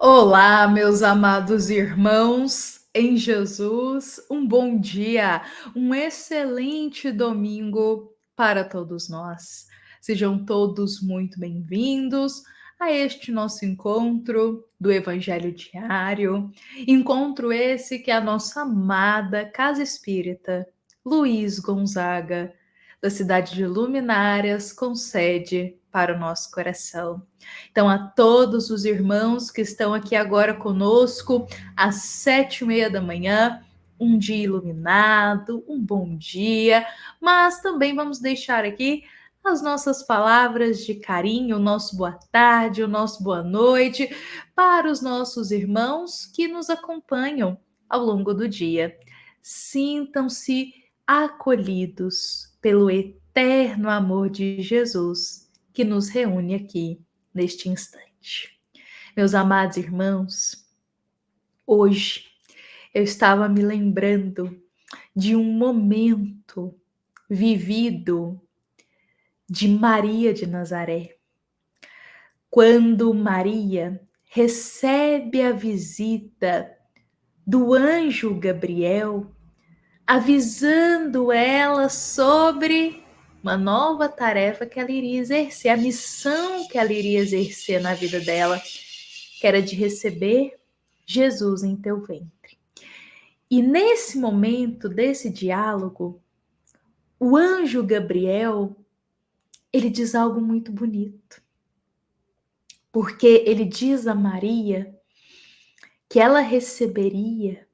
Olá, meus amados irmãos em Jesus, um bom dia, um excelente domingo para todos nós. Sejam todos muito bem-vindos a este nosso encontro do Evangelho Diário. Encontro esse que a nossa amada Casa Espírita Luiz Gonzaga, da cidade de Luminárias, concede para o nosso coração. Então, a todos os irmãos que estão aqui agora conosco, às 7h30 da manhã, um dia iluminado, um bom dia, mas também vamos deixar aqui as nossas palavras de carinho, o nosso boa tarde, o nosso boa noite para os nossos irmãos que nos acompanham ao longo do dia. Sintam-se acolhidos pelo eterno amor de Jesus que nos reúne aqui neste instante. Meus amados irmãos, hoje eu estava me lembrando de um momento vivido de Maria de Nazaré, quando Maria recebe a visita do anjo Gabriel, avisando ela sobre uma nova tarefa que ela iria exercer, a missão que ela iria exercer na vida dela, que era de receber Jesus em teu ventre. E nesse momento desse diálogo, o anjo Gabriel, ele diz algo muito bonito, porque ele diz a Maria que ela receberia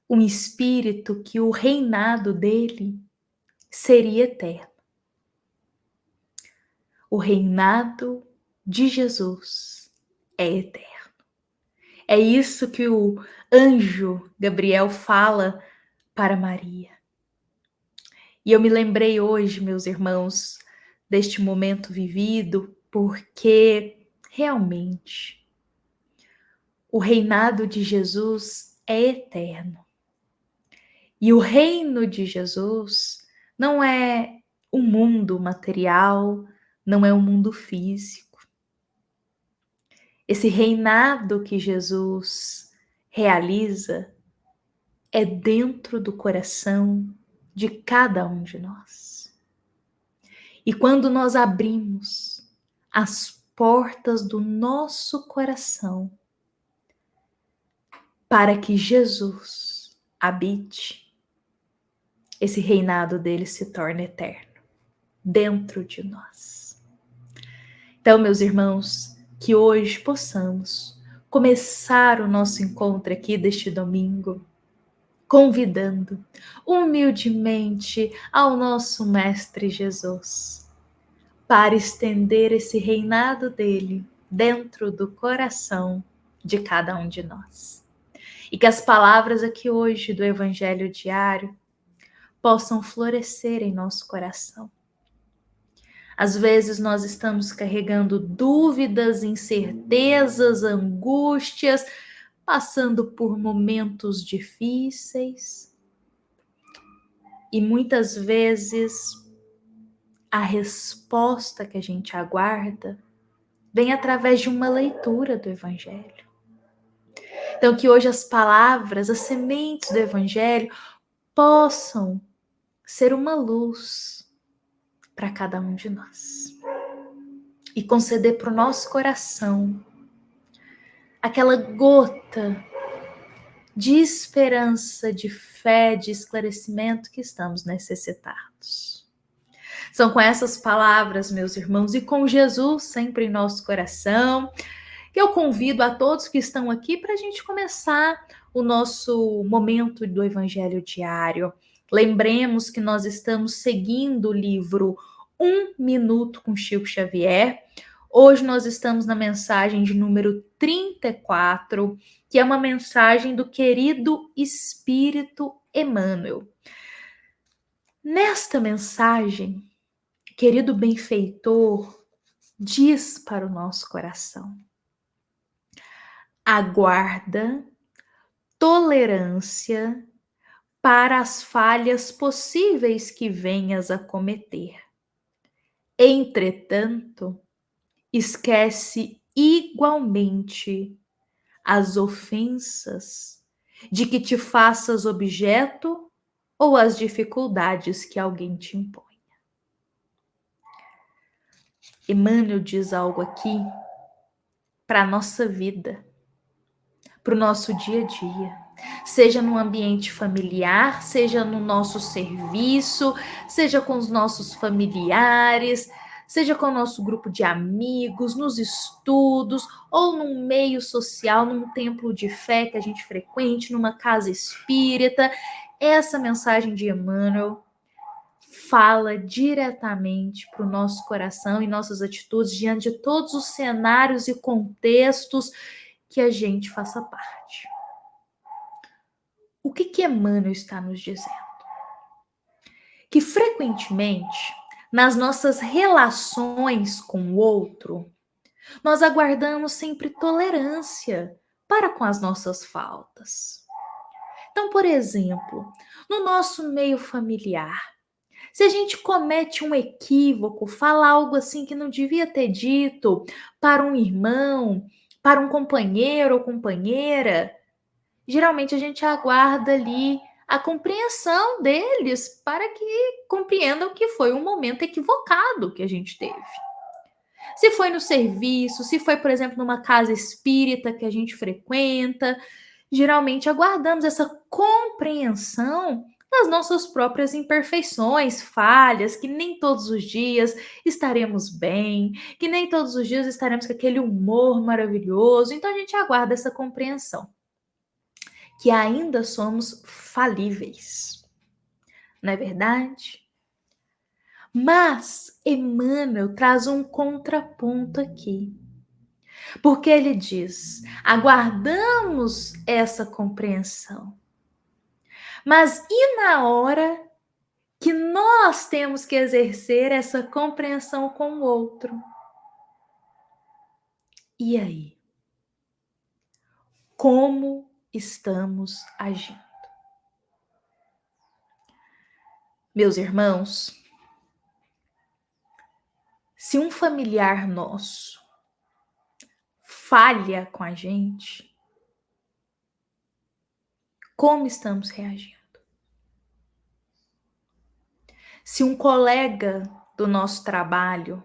um espírito que o reinado dele seria eterno. O reinado de Jesus é eterno. É isso que o anjo Gabriel fala para Maria. E eu me lembrei hoje, meus irmãos, deste momento vivido, porque realmente o reinado de Jesus é eterno. E o reino de Jesus não é um mundo material, não é um mundo físico. Esse reinado que Jesus realiza é dentro do coração de cada um de nós. E quando nós abrimos as portas do nosso coração para que Jesus habite, esse reinado dele se torna eterno dentro de nós. Então, meus irmãos, que hoje possamos começar o nosso encontro aqui deste domingo convidando humildemente ao nosso Mestre Jesus para estender esse reinado dele dentro do coração de cada um de nós. E que as palavras aqui hoje do Evangelho Diário possam florescer em nosso coração. Às vezes nós estamos carregando dúvidas, incertezas, angústias, passando por momentos difíceis. E muitas vezes a resposta que a gente aguarda vem através de uma leitura do Evangelho. Então, que hoje as palavras, as sementes do Evangelho possam ser uma luz para cada um de nós e conceder para o nosso coração aquela gota de esperança, de fé, de esclarecimento que estamos necessitados. São com essas palavras, meus irmãos, e com Jesus sempre em nosso coração, que eu convido a todos que estão aqui para a gente começar o nosso momento do Evangelho Diário. Lembremos que nós estamos seguindo o livro Um Minuto com Chico Xavier. Hoje nós estamos na mensagem de número 34, que é uma mensagem do querido Espírito Emmanuel. Nesta mensagem, querido benfeitor diz para o nosso coração: aguarda tolerância para as falhas possíveis que venhas a cometer. Entretanto, esquece igualmente as ofensas de que te faças objeto ou as dificuldades que alguém te impõe. Emmanuel diz algo aqui para a nossa vida, para o nosso dia a dia, seja no ambiente familiar, seja no nosso serviço, seja com os nossos familiares, seja com o nosso grupo de amigos, nos estudos, ou num meio social, num templo de fé que a gente frequente, numa casa espírita. Essa mensagem de Emmanuel fala diretamente para o nosso coração e nossas atitudes diante de todos os cenários e contextos que a gente faça parte. O que Emmanuel está nos dizendo? Que frequentemente, nas nossas relações com o outro, nós aguardamos sempre tolerância para com as nossas faltas. Então, por exemplo, no nosso meio familiar, se a gente comete um equívoco, fala algo assim que não devia ter dito para um irmão, para um companheiro ou companheira, geralmente a gente aguarda ali a compreensão deles para que compreendam que foi um momento equivocado que a gente teve. Se foi no serviço, se foi, por exemplo, numa casa espírita que a gente frequenta, geralmente aguardamos essa compreensão das nossas próprias imperfeições, falhas, que nem todos os dias estaremos bem, que nem todos os dias estaremos com aquele humor maravilhoso. Então a gente aguarda essa compreensão, que ainda somos falíveis, não é verdade? Mas Emmanuel traz um contraponto aqui. Porque ele diz: aguardamos essa compreensão. Mas e na hora que nós temos que exercer essa compreensão com o outro? E aí? Como estamos agindo? Meus irmãos, se um familiar nosso falha com a gente, como estamos reagindo? Se um colega do nosso trabalho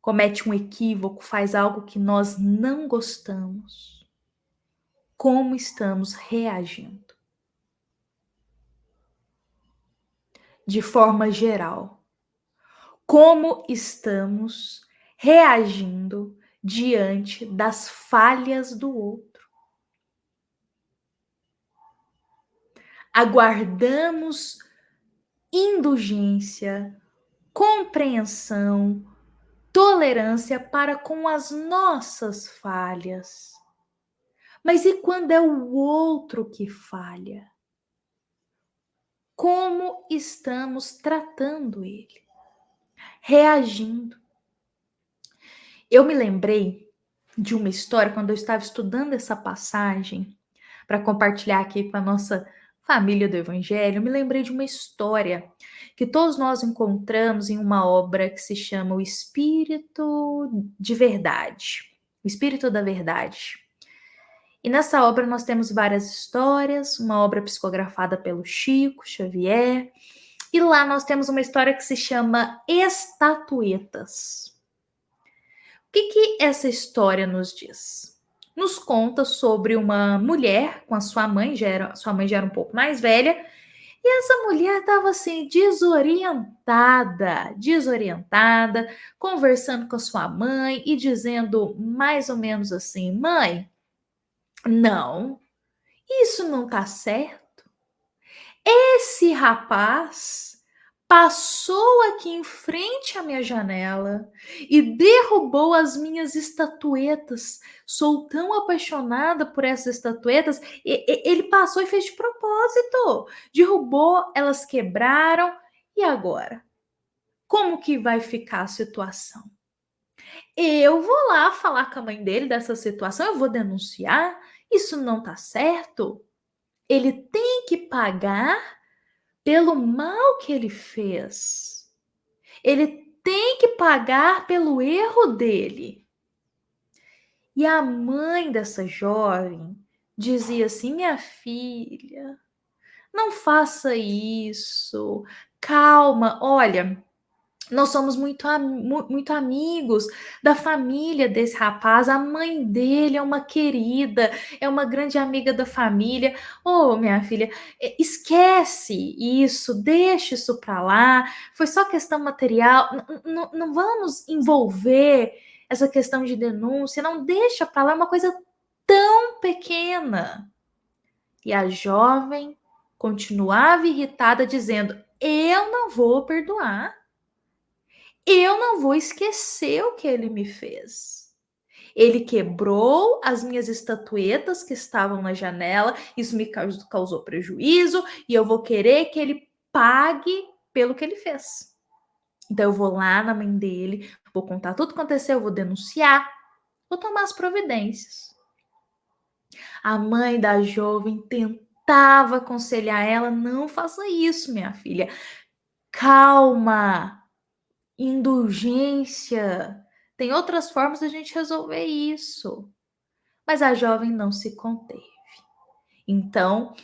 comete um equívoco, faz algo que nós não gostamos, como estamos reagindo? De forma geral, como estamos reagindo diante das falhas do outro? Aguardamos indulgência, compreensão, tolerância para com as nossas falhas. Mas e quando é o outro que falha? Como estamos tratando ele? Reagindo? Eu me lembrei de uma história quando eu estava estudando essa passagem para compartilhar aqui com a nossa família do Evangelho. Eu me lembrei de uma história que todos nós encontramos em uma obra que se chama O Espírito de Verdade, O Espírito da Verdade. E nessa obra nós temos várias histórias, uma obra psicografada pelo Chico Xavier, e lá nós temos uma história que se chama Estatuetas. O que essa história nos diz? Nos conta sobre uma mulher com a sua mãe sua mãe já era um pouco mais velha, e essa mulher estava assim, desorientada, conversando com a sua mãe e dizendo mais ou menos assim: mãe, não, isso não tá certo. Esse rapaz passou aqui em frente à minha janela e derrubou as minhas estatuetas. Sou tão apaixonada por essas estatuetas. Ele passou e fez de propósito. Derrubou, elas quebraram. E agora? Como que vai ficar a situação? Eu vou lá falar com a mãe dele dessa situação, eu vou denunciar. Isso não tá certo. Ele tem que pagar pelo mal que ele fez. Ele tem que pagar pelo erro dele. E a mãe dessa jovem dizia assim: minha filha, não faça isso, calma, olha. Nós somos muito amigos da família desse rapaz. A mãe dele é uma querida, é uma grande amiga da família. Oh, minha filha, esquece isso, deixa isso para lá. Foi só questão material. Não vamos envolver essa questão de denúncia. Não deixa para lá, é uma coisa tão pequena. E a jovem continuava irritada, dizendo: eu não vou perdoar. Eu não vou esquecer o que ele me fez. Ele quebrou as minhas estatuetas que estavam na janela, isso me causou prejuízo e eu vou querer que ele pague pelo que ele fez. Então eu vou lá na mãe dele, vou contar tudo o que aconteceu, vou denunciar, vou tomar as providências. A mãe da jovem tentava aconselhar ela: não faça isso, minha filha. Calma, indulgência. Tem outras formas da gente resolver isso. Mas a jovem não se conteve. Então,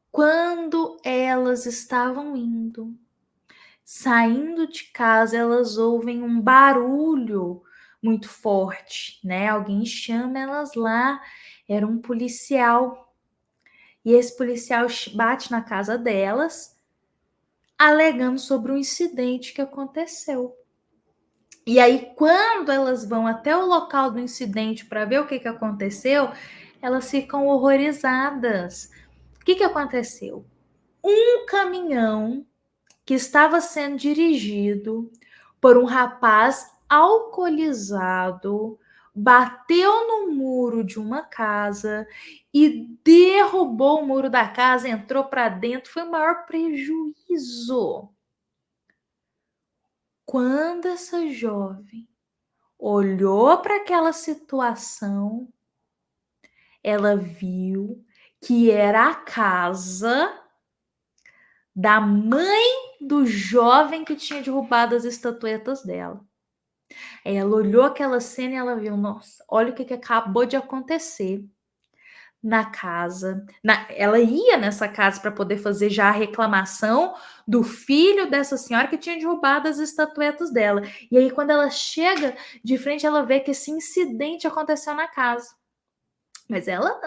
quando elas estavam saindo de casa, elas ouvem um barulho muito forte, né? Alguém chama elas lá. Era um policial. E esse policial bate na casa delas, alegando sobre um incidente que aconteceu. E aí, quando elas vão até o local do incidente para ver o que aconteceu, elas ficam horrorizadas. O que aconteceu? Um caminhão que estava sendo dirigido por um rapaz alcoolizado bateu no muro de uma casa e derrubou o muro da casa, entrou para dentro, foi o maior prejuízo. Quando essa jovem olhou para aquela situação, ela viu que era a casa da mãe do jovem que tinha derrubado as estatuetas dela. Aí ela olhou aquela cena e ela viu: nossa, olha o que acabou de acontecer na casa. Ela ia nessa casa para poder fazer já a reclamação do filho dessa senhora que tinha derrubado as estatuetas dela. E aí, quando ela chega de frente, ela vê que esse incidente aconteceu na casa. Mas ela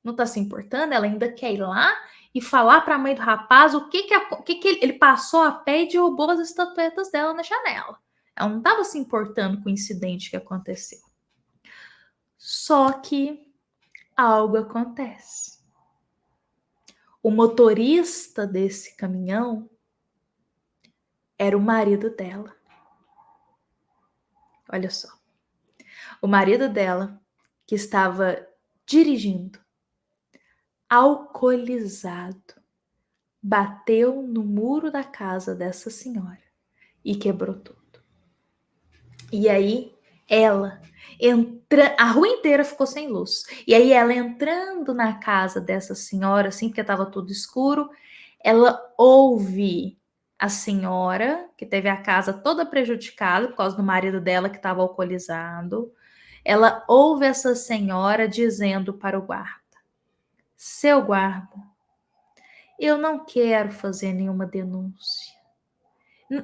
não está se importando, ela ainda quer ir lá e falar para a mãe do rapaz o que ele passou a pé e derrubou as estatuetas dela na janela. Ela não estava se importando com o incidente que aconteceu. Só que algo acontece. O motorista desse caminhão era o marido dela. Olha só. O marido dela, que estava dirigindo, alcoolizado, bateu no muro da casa dessa senhora e quebrou tudo. E aí ela a rua inteira ficou sem luz. E aí ela entrando na casa dessa senhora, assim, porque estava tudo escuro, ela ouve a senhora, que teve a casa toda prejudicada por causa do marido dela que estava alcoolizado. Ela ouve essa senhora dizendo para o guarda: seu guarda, eu não quero fazer nenhuma denúncia.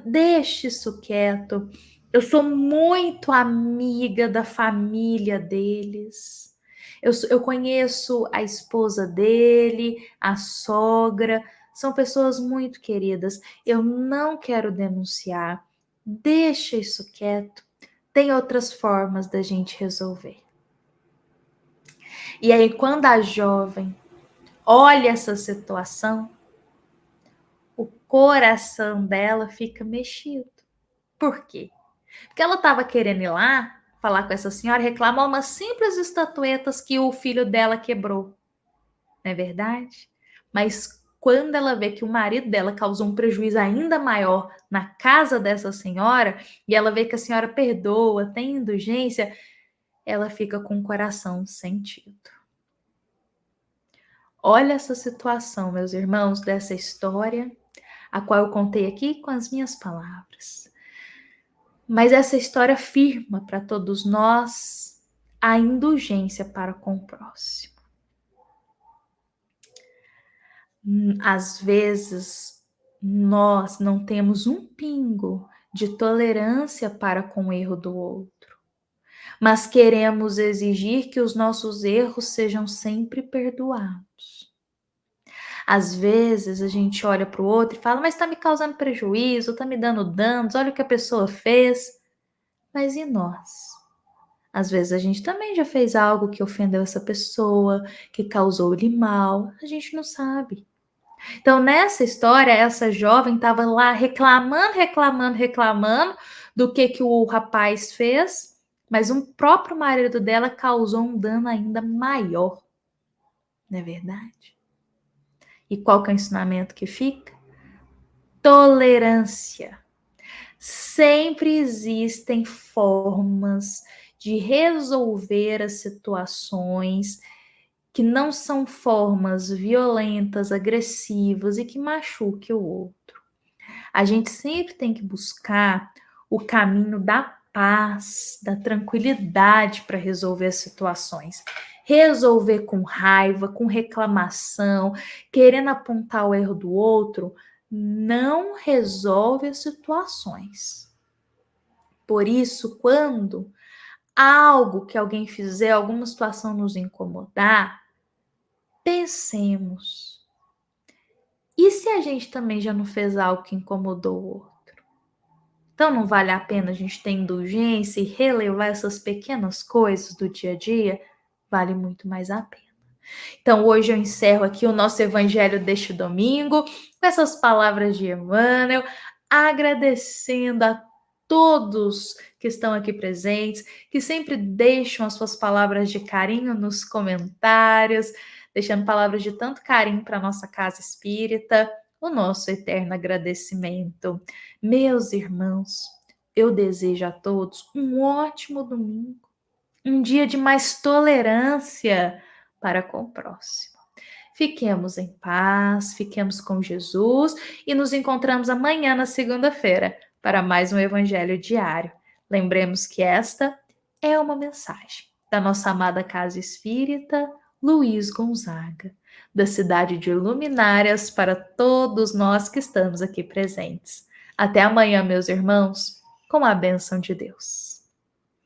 Deixe isso quieto. Eu sou muito amiga da família deles. Eu conheço a esposa dele, a sogra. São pessoas muito queridas. Eu não quero denunciar. Deixa isso quieto. Tem outras formas da gente resolver. E aí, quando a jovem olha essa situação, o coração dela fica mexido. Por quê? Porque ela estava querendo ir lá falar com essa senhora, reclamar umas simples estatuetas que o filho dela quebrou. Não é verdade? Mas quando ela vê que o marido dela causou um prejuízo ainda maior na casa dessa senhora, e ela vê que a senhora perdoa, tem indulgência, ela fica com o coração sentido. Olha essa situação, meus irmãos, dessa história, a qual eu contei aqui com as minhas palavras. Mas essa história afirma para todos nós a indulgência para com o próximo. Às vezes, nós não temos um pingo de tolerância para com o erro do outro, mas queremos exigir que os nossos erros sejam sempre perdoados. Às vezes a gente olha para o outro e fala, mas está me causando prejuízo, está me dando danos, olha o que a pessoa fez. Mas e nós? Às vezes a gente também já fez algo que ofendeu essa pessoa, que causou-lhe mal, a gente não sabe. Então, nessa história, essa jovem estava lá reclamando do que o rapaz fez, mas o próprio marido dela causou um dano ainda maior. Não é verdade? E qual que é o ensinamento que fica? Tolerância. Sempre existem formas de resolver as situações que não são formas violentas, agressivas e que machuquem o outro. A gente sempre tem que buscar o caminho da paz, da tranquilidade para resolver as situações. Resolver com raiva, com reclamação, querendo apontar o erro do outro, não resolve as situações. Por isso, quando algo que alguém fizer, alguma situação nos incomodar, pensemos. E se a gente também já não fez algo que incomodou o outro? Então não vale a pena a gente ter indulgência e relevar essas pequenas coisas do dia a dia? Vale muito mais a pena. Então hoje eu encerro aqui o nosso evangelho deste domingo com essas palavras de Emmanuel, agradecendo a todos que estão aqui presentes, que sempre deixam as suas palavras de carinho nos comentários, deixando palavras de tanto carinho para a nossa casa espírita, o nosso eterno agradecimento. Meus irmãos, eu desejo a todos um ótimo domingo, um dia de mais tolerância para com o próximo. Fiquemos em paz, fiquemos com Jesus e nos encontramos amanhã na segunda-feira para mais um Evangelho Diário. Lembremos que esta é uma mensagem da nossa amada Casa Espírita Luiz Gonzaga, da cidade de Luminárias, para todos nós que estamos aqui presentes. Até amanhã, meus irmãos, com a bênção de Deus.